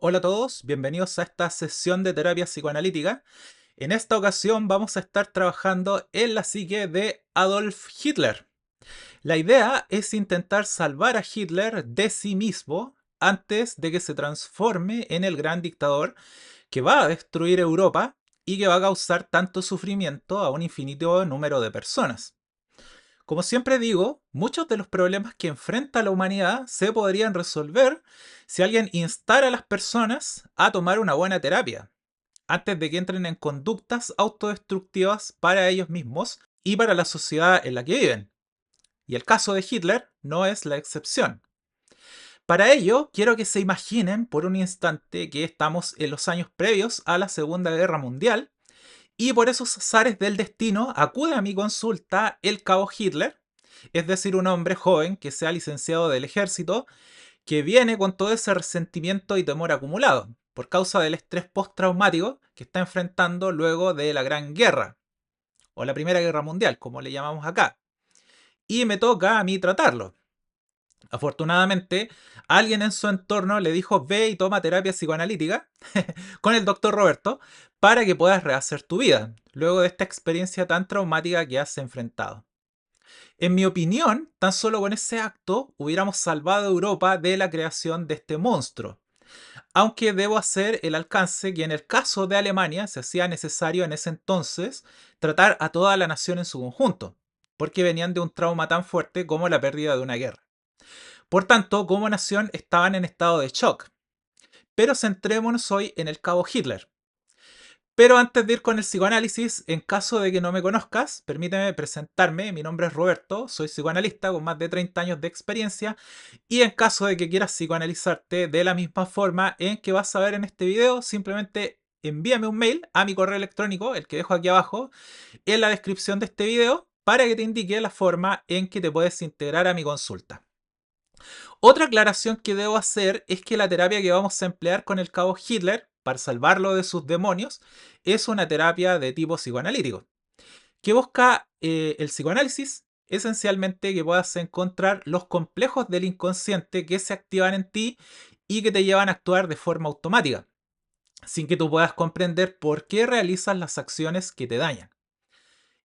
Hola a todos, bienvenidos a esta sesión de terapia psicoanalítica. En esta ocasión vamos a estar trabajando en la psique de Adolf Hitler. La idea es intentar salvar a Hitler de sí mismo antes de que se transforme en el gran dictador que va a destruir Europa y que va a causar tanto sufrimiento a un infinito número de personas. Como siempre digo, muchos de los problemas que enfrenta la humanidad se podrían resolver si alguien instara a las personas a tomar una buena terapia, antes de que entren en conductas autodestructivas para ellos mismos y para la sociedad en la que viven. Y el caso de Hitler no es la excepción. Para ello, quiero que se imaginen por un instante que estamos en los años previos a la Segunda Guerra Mundial y por esos azares del destino acude a mi consulta el cabo Hitler, es decir, un hombre joven que sea licenciado del ejército, que viene con todo ese resentimiento y temor acumulado, por causa del estrés postraumático que está enfrentando luego de la Gran Guerra, o la Primera Guerra Mundial, como le llamamos acá. Y me toca a mí tratarlo. Afortunadamente, alguien en su entorno le dijo: ve y toma terapia psicoanalítica con el doctor Roberto para que puedas rehacer tu vida, luego de esta experiencia tan traumática que has enfrentado. En mi opinión, tan solo con ese acto hubiéramos salvado a Europa de la creación de este monstruo. Aunque debo hacer el alcance que en el caso de Alemania se hacía necesario en ese entonces tratar a toda la nación en su conjunto, porque venían de un trauma tan fuerte como la pérdida de una guerra. Por tanto, como nación estaban en estado de shock. Pero centrémonos hoy en el cabo Hitler. Pero antes de ir con el psicoanálisis, en caso de que no me conozcas, permíteme presentarme. Mi nombre es Roberto, soy psicoanalista con más de 30 años de experiencia. Y en caso de que quieras psicoanalizarte de la misma forma en que vas a ver en este video, simplemente envíame un mail a mi correo electrónico, el que dejo aquí abajo, en la descripción de este video, para que te indique la forma en que te puedes integrar a mi consulta. Otra aclaración que debo hacer es que la terapia que vamos a emplear con el cabo Hitler para salvarlo de sus demonios es una terapia de tipo psicoanalítico, que busca el psicoanálisis esencialmente que puedas encontrar los complejos del inconsciente que se activan en ti y que te llevan a actuar de forma automática, sin que tú puedas comprender por qué realizas las acciones que te dañan.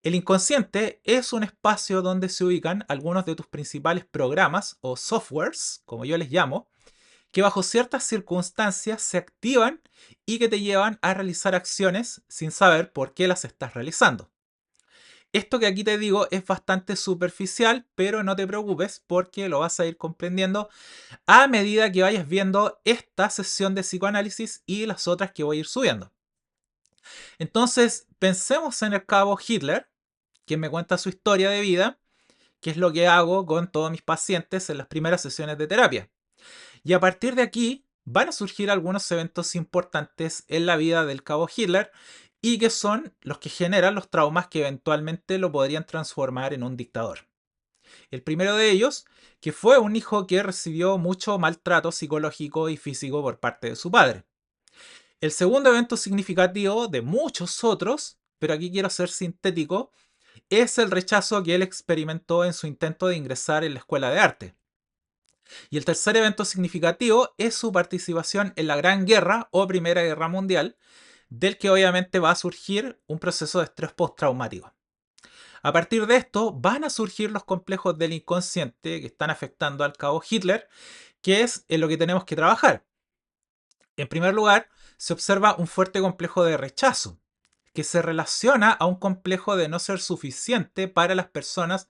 El inconsciente es un espacio donde se ubican algunos de tus principales programas o softwares, como yo les llamo, que bajo ciertas circunstancias se activan y que te llevan a realizar acciones sin saber por qué las estás realizando. Esto que aquí te digo es bastante superficial, pero no te preocupes porque lo vas a ir comprendiendo a medida que vayas viendo esta sesión de psicoanálisis y las otras que voy a ir subiendo. Entonces, pensemos en el cabo Hitler, quien me cuenta su historia de vida, que es lo que hago con todos mis pacientes en las primeras sesiones de terapia. Y a partir de aquí van a surgir algunos eventos importantes en la vida del cabo Hitler y que son los que generan los traumas que eventualmente lo podrían transformar en un dictador. El primero de ellos, que fue un hijo que recibió mucho maltrato psicológico y físico por parte de su padre. El segundo evento significativo de muchos otros, pero aquí quiero ser sintético, es el rechazo que él experimentó en su intento de ingresar en la escuela de arte. Y el tercer evento significativo es su participación en la Gran Guerra o Primera Guerra Mundial, del que obviamente va a surgir un proceso de estrés postraumático. A partir de esto van a surgir los complejos del inconsciente que están afectando al cabo Hitler, que es en lo que tenemos que trabajar. En primer lugar, se observa un fuerte complejo de rechazo, que se relaciona a un complejo de no ser suficiente para las personas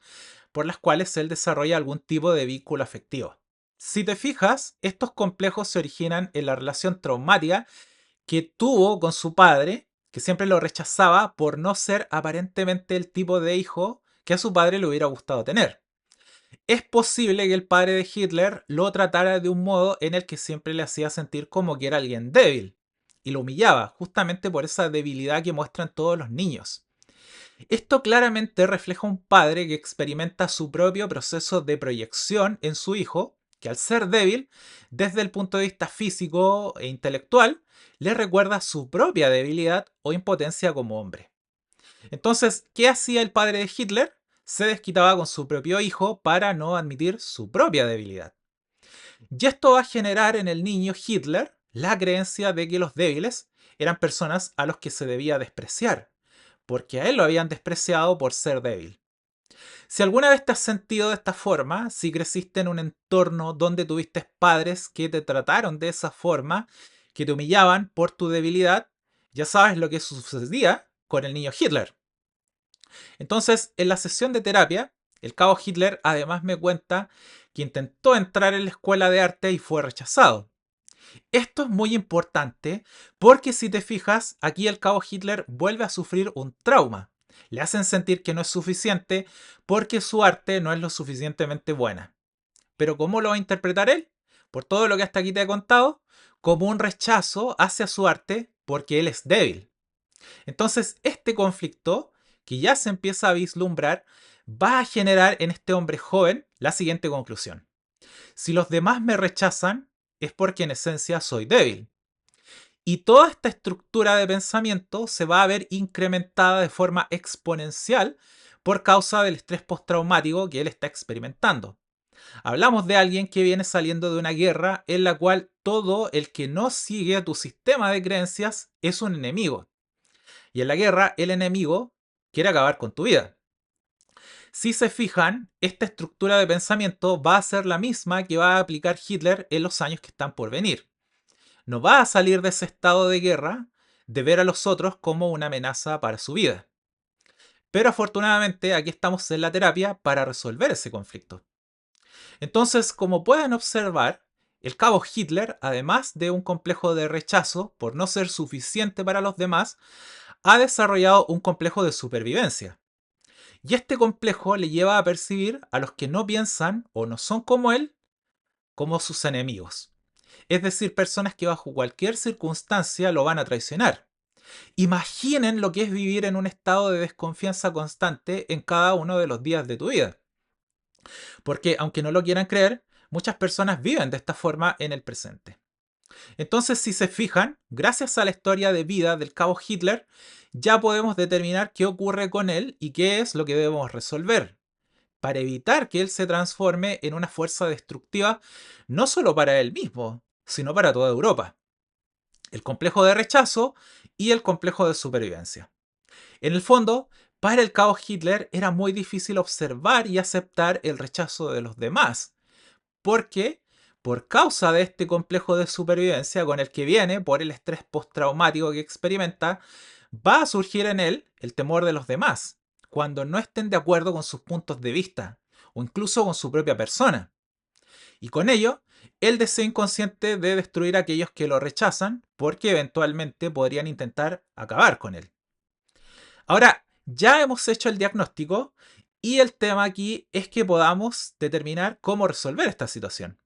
por las cuales él desarrolla algún tipo de vínculo afectivo. Si te fijas, estos complejos se originan en la relación traumática que tuvo con su padre, que siempre lo rechazaba por no ser aparentemente el tipo de hijo que a su padre le hubiera gustado tener. Es posible que el padre de Hitler lo tratara de un modo en el que siempre le hacía sentir como que era alguien débil y lo humillaba, justamente por esa debilidad que muestran todos los niños. Esto claramente refleja un padre que experimenta su propio proceso de proyección en su hijo, que al ser débil, desde el punto de vista físico e intelectual, le recuerda su propia debilidad o impotencia como hombre. Entonces, ¿qué hacía el padre de Hitler? Se desquitaba con su propio hijo para no admitir su propia debilidad. Y esto va a generar en el niño Hitler la creencia de que los débiles eran personas a los que se debía despreciar, porque a él lo habían despreciado por ser débil. Si alguna vez te has sentido de esta forma, si creciste en un entorno donde tuviste padres que te trataron de esa forma, que te humillaban por tu debilidad, ya sabes lo que sucedía con el niño Hitler. Entonces, en la sesión de terapia, el cabo Hitler además me cuenta que intentó entrar en la escuela de arte y fue rechazado. Esto es muy importante porque si te fijas, aquí el cabo Hitler vuelve a sufrir un trauma. Le hacen sentir que no es suficiente porque su arte no es lo suficientemente buena. Pero ¿cómo lo va a interpretar él? Por todo lo que hasta aquí te he contado, como un rechazo hacia su arte porque él es débil. Entonces, este conflicto, que ya se empieza a vislumbrar, va a generar en este hombre joven la siguiente conclusión. Si los demás me rechazan, es porque en esencia soy débil. Y toda esta estructura de pensamiento se va a ver incrementada de forma exponencial por causa del estrés postraumático que él está experimentando. Hablamos de alguien que viene saliendo de una guerra en la cual todo el que no sigue a tu sistema de creencias es un enemigo. Y en la guerra el enemigo quiere acabar con tu vida. Si se fijan, esta estructura de pensamiento va a ser la misma que va a aplicar Hitler en los años que están por venir. No va a salir de ese estado de guerra de ver a los otros como una amenaza para su vida. Pero afortunadamente aquí estamos en la terapia para resolver ese conflicto. Entonces, como pueden observar, el cabo Hitler, además de un complejo de rechazo por no ser suficiente para los demás, ha desarrollado un complejo de supervivencia. Y este complejo le lleva a percibir a los que no piensan o no son como él como sus enemigos. Es decir, personas que bajo cualquier circunstancia lo van a traicionar. Imaginen lo que es vivir en un estado de desconfianza constante en cada uno de los días de tu vida. Porque, aunque no lo quieran creer, muchas personas viven de esta forma en el presente. Entonces, si se fijan, gracias a la historia de vida del cabo Hitler, ya podemos determinar qué ocurre con él y qué es lo que debemos resolver, para evitar que él se transforme en una fuerza destructiva no solo para él mismo, sino para toda Europa. El complejo de rechazo y el complejo de supervivencia. En el fondo, para el cabo Hitler era muy difícil observar y aceptar el rechazo de los demás, porque por causa de este complejo de supervivencia con el que viene, por el estrés postraumático que experimenta, va a surgir en él el temor de los demás, cuando no estén de acuerdo con sus puntos de vista, o incluso con su propia persona. Y con ello, el deseo inconsciente de destruir a aquellos que lo rechazan, porque eventualmente podrían intentar acabar con él. Ahora, ya hemos hecho el diagnóstico y el tema aquí es que podamos determinar cómo resolver esta situación.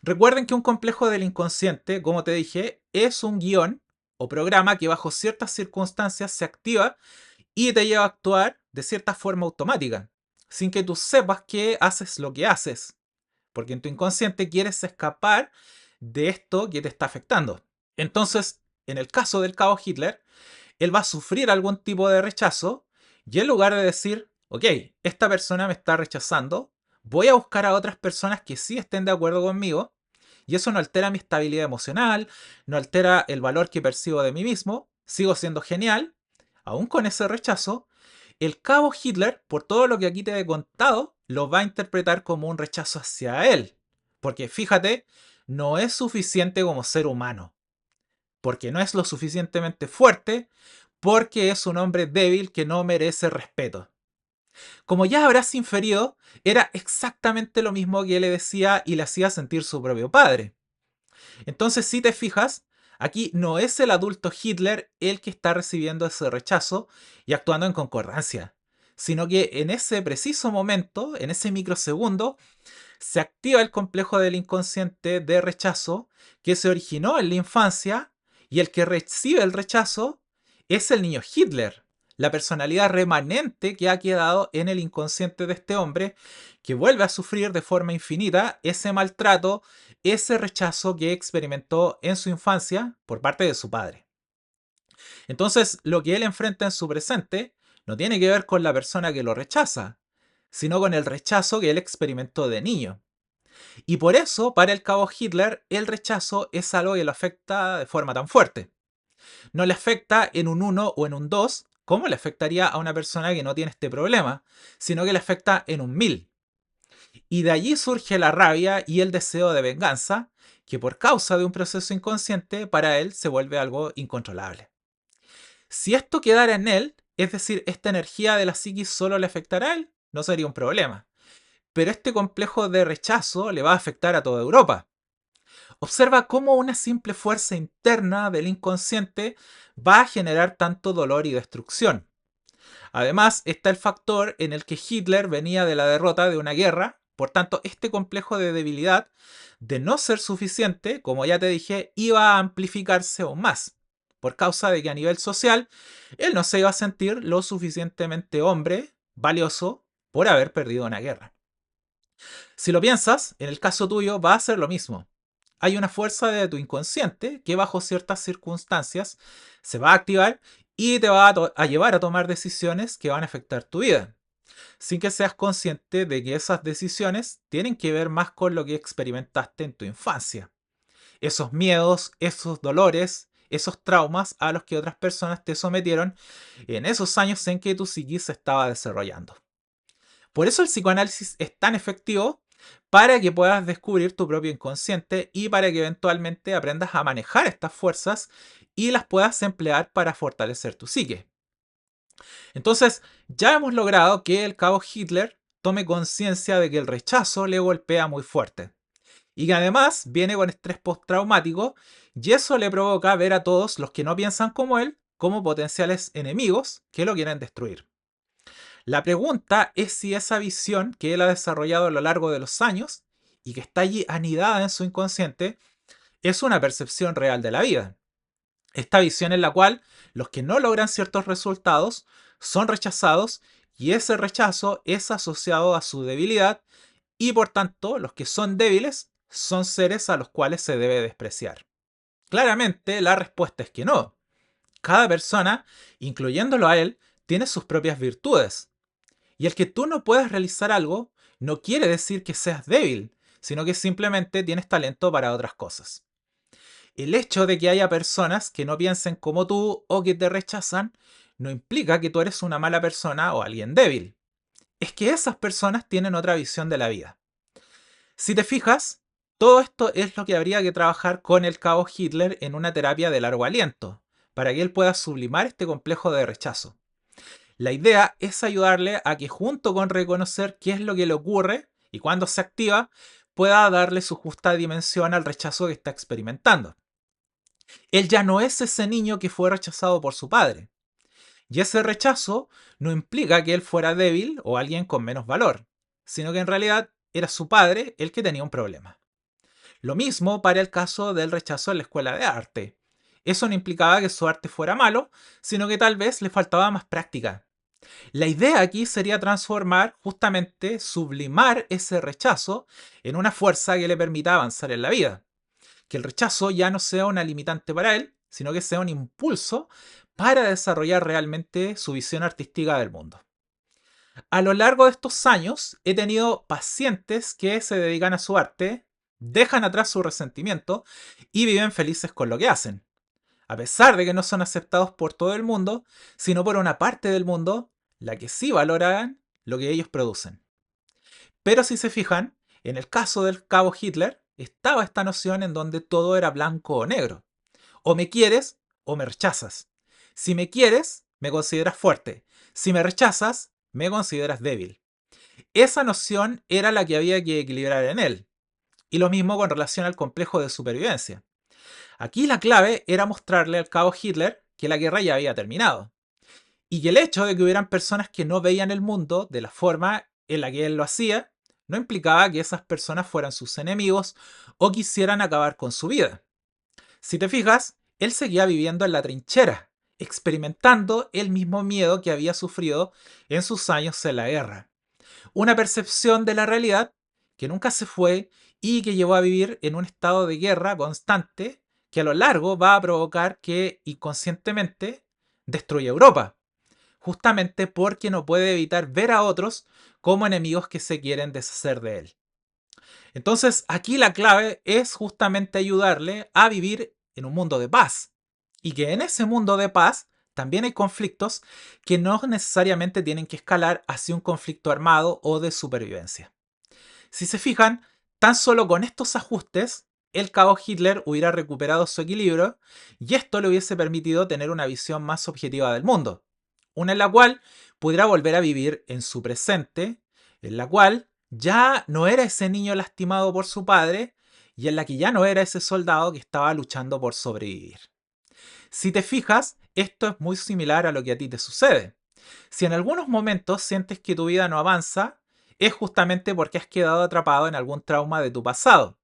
Recuerden que un complejo del inconsciente, como te dije, es un guión o programa que bajo ciertas circunstancias se activa y te lleva a actuar de cierta forma automática, sin que tú sepas que haces lo que haces, porque en tu inconsciente quieres escapar de esto que te está afectando. Entonces, en el caso del cabo Hitler, él va a sufrir algún tipo de rechazo y en lugar de decir, ok, esta persona me está rechazando, voy a buscar a otras personas que sí estén de acuerdo conmigo y eso no altera mi estabilidad emocional, no altera el valor que percibo de mí mismo, sigo siendo genial, aún con ese rechazo, el cabo Hitler, por todo lo que aquí te he contado, lo va a interpretar como un rechazo hacia él, porque fíjate, no es suficiente como ser humano, porque no es lo suficientemente fuerte, porque es un hombre débil que no merece respeto. Como ya habrás inferido, era exactamente lo mismo que le decía y le hacía sentir su propio padre. Entonces, si te fijas, aquí no es el adulto Hitler el que está recibiendo ese rechazo y actuando en concordancia, sino que en ese preciso momento, en ese microsegundo, se activa el complejo del inconsciente de rechazo que se originó en la infancia y el que recibe el rechazo es el niño Hitler, la personalidad remanente que ha quedado en el inconsciente de este hombre que vuelve a sufrir de forma infinita ese maltrato, ese rechazo que experimentó en su infancia por parte de su padre. Entonces, lo que él enfrenta en su presente no tiene que ver con la persona que lo rechaza, sino con el rechazo que él experimentó de niño. Y por eso, para el cabo Hitler, el rechazo es algo que lo afecta de forma tan fuerte. No le afecta en un 1 o en un 2, como le afectaría a una persona que no tiene este problema, sino que le afecta en un 1000. Y de allí surge la rabia y el deseo de venganza, que por causa de un proceso inconsciente para él se vuelve algo incontrolable. Si esto quedara en él, es decir, esta energía de la psiquis solo le afectará a él, no sería un problema. Pero este complejo de rechazo le va a afectar a toda Europa. Observa cómo una simple fuerza interna del inconsciente va a generar tanto dolor y destrucción. Además, está el factor en el que Hitler venía de la derrota de una guerra, por tanto, este complejo de debilidad, de no ser suficiente, como ya te dije, iba a amplificarse aún más, por causa de que a nivel social, él no se iba a sentir lo suficientemente hombre, valioso, por haber perdido una guerra. Si lo piensas, en el caso tuyo va a ser lo mismo. Hay una fuerza de tu inconsciente que bajo ciertas circunstancias se va a activar y te va a llevar a tomar decisiones que van a afectar tu vida, sin que seas consciente de que esas decisiones tienen que ver más con lo que experimentaste en tu infancia. Esos miedos, esos dolores, esos traumas a los que otras personas te sometieron en esos años en que tu psiquis se estaba desarrollando. Por eso el psicoanálisis es tan efectivo, para que puedas descubrir tu propio inconsciente y para que eventualmente aprendas a manejar estas fuerzas y las puedas emplear para fortalecer tu psique. Entonces, ya hemos logrado que el cabo Hitler tome conciencia de que el rechazo le golpea muy fuerte y que además viene con estrés postraumático, y eso le provoca ver a todos los que no piensan como él como potenciales enemigos que lo quieren destruir. La pregunta es si esa visión que él ha desarrollado a lo largo de los años y que está allí anidada en su inconsciente es una percepción real de la vida. Esta visión en la cual los que no logran ciertos resultados son rechazados y ese rechazo es asociado a su debilidad y por tanto los que son débiles son seres a los cuales se debe despreciar. Claramente la respuesta es que no. Cada persona, incluyéndolo a él, tiene sus propias virtudes. Y el que tú no puedas realizar algo no quiere decir que seas débil, sino que simplemente tienes talento para otras cosas. El hecho de que haya personas que no piensen como tú o que te rechazan no implica que tú eres una mala persona o alguien débil. Es que esas personas tienen otra visión de la vida. Si te fijas, todo esto es lo que habría que trabajar con el cabo Hitler en una terapia de largo aliento, para que él pueda sublimar este complejo de rechazo. La idea es ayudarle a que junto con reconocer qué es lo que le ocurre y cuando se activa, pueda darle su justa dimensión al rechazo que está experimentando. Él ya no es ese niño que fue rechazado por su padre. Y ese rechazo no implica que él fuera débil o alguien con menos valor, sino que en realidad era su padre el que tenía un problema. Lo mismo para el caso del rechazo en la escuela de arte. Eso no implicaba que su arte fuera malo, sino que tal vez le faltaba más práctica. La idea aquí sería transformar, justamente sublimar ese rechazo en una fuerza que le permita avanzar en la vida. Que el rechazo ya no sea una limitante para él, sino que sea un impulso para desarrollar realmente su visión artística del mundo. A lo largo de estos años he tenido pacientes que se dedican a su arte, dejan atrás su resentimiento y viven felices con lo que hacen. A pesar de que no son aceptados por todo el mundo, sino por una parte del mundo, la que sí valoran lo que ellos producen. Pero si se fijan, en el caso del cabo Hitler, estaba esta noción en donde todo era blanco o negro. O me quieres o me rechazas. Si me quieres, me consideras fuerte. Si me rechazas, me consideras débil. Esa noción era la que había que equilibrar en él. Y lo mismo con relación al complejo de supervivencia. Aquí la clave era mostrarle al cabo Hitler que la guerra ya había terminado. Y que el hecho de que hubieran personas que no veían el mundo de la forma en la que él lo hacía, no implicaba que esas personas fueran sus enemigos o quisieran acabar con su vida. Si te fijas, él seguía viviendo en la trinchera, experimentando el mismo miedo que había sufrido en sus años en la guerra. Una percepción de la realidad que nunca se fue y que llevó a vivir en un estado de guerra constante que a lo largo va a provocar que inconscientemente destruya Europa, justamente porque no puede evitar ver a otros como enemigos que se quieren deshacer de él. Entonces, aquí la clave es justamente ayudarle a vivir en un mundo de paz. Y que en ese mundo de paz también hay conflictos que no necesariamente tienen que escalar hacia un conflicto armado o de supervivencia. Si se fijan, tan solo con estos ajustes, el cabo Hitler hubiera recuperado su equilibrio y esto le hubiese permitido tener una visión más objetiva del mundo. Una en la cual pudiera volver a vivir en su presente, en la cual ya no era ese niño lastimado por su padre y en la que ya no era ese soldado que estaba luchando por sobrevivir. Si te fijas, esto es muy similar a lo que a ti te sucede. Si en algunos momentos sientes que tu vida no avanza, es justamente porque has quedado atrapado en algún trauma de tu pasado,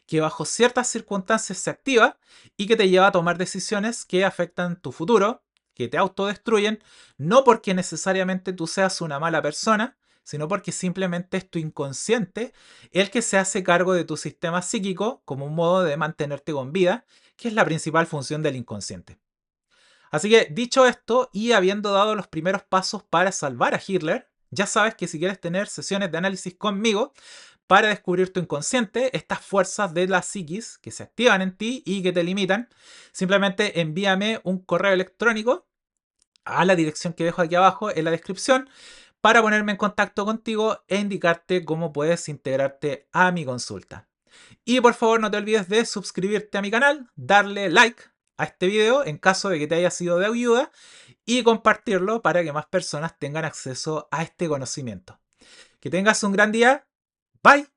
que bajo ciertas circunstancias se activa y que te lleva a tomar decisiones que afectan tu futuro, que te autodestruyen, no porque necesariamente tú seas una mala persona, sino porque simplemente es tu inconsciente el que se hace cargo de tu sistema psíquico como un modo de mantenerte con vida, que es la principal función del inconsciente. Así que dicho esto y habiendo dado los primeros pasos para salvar a Hitler, ya sabes que si quieres tener sesiones de análisis conmigo para descubrir tu inconsciente, estas fuerzas de la psiquis que se activan en ti y que te limitan, simplemente envíame un correo electrónico a la dirección que dejo aquí abajo en la descripción para ponerme en contacto contigo e indicarte cómo puedes integrarte a mi consulta. Y por favor no te olvides de suscribirte a mi canal, darle like a este video en caso de que te haya sido de ayuda y compartirlo para que más personas tengan acceso a este conocimiento. Que tengas un gran día. Bye.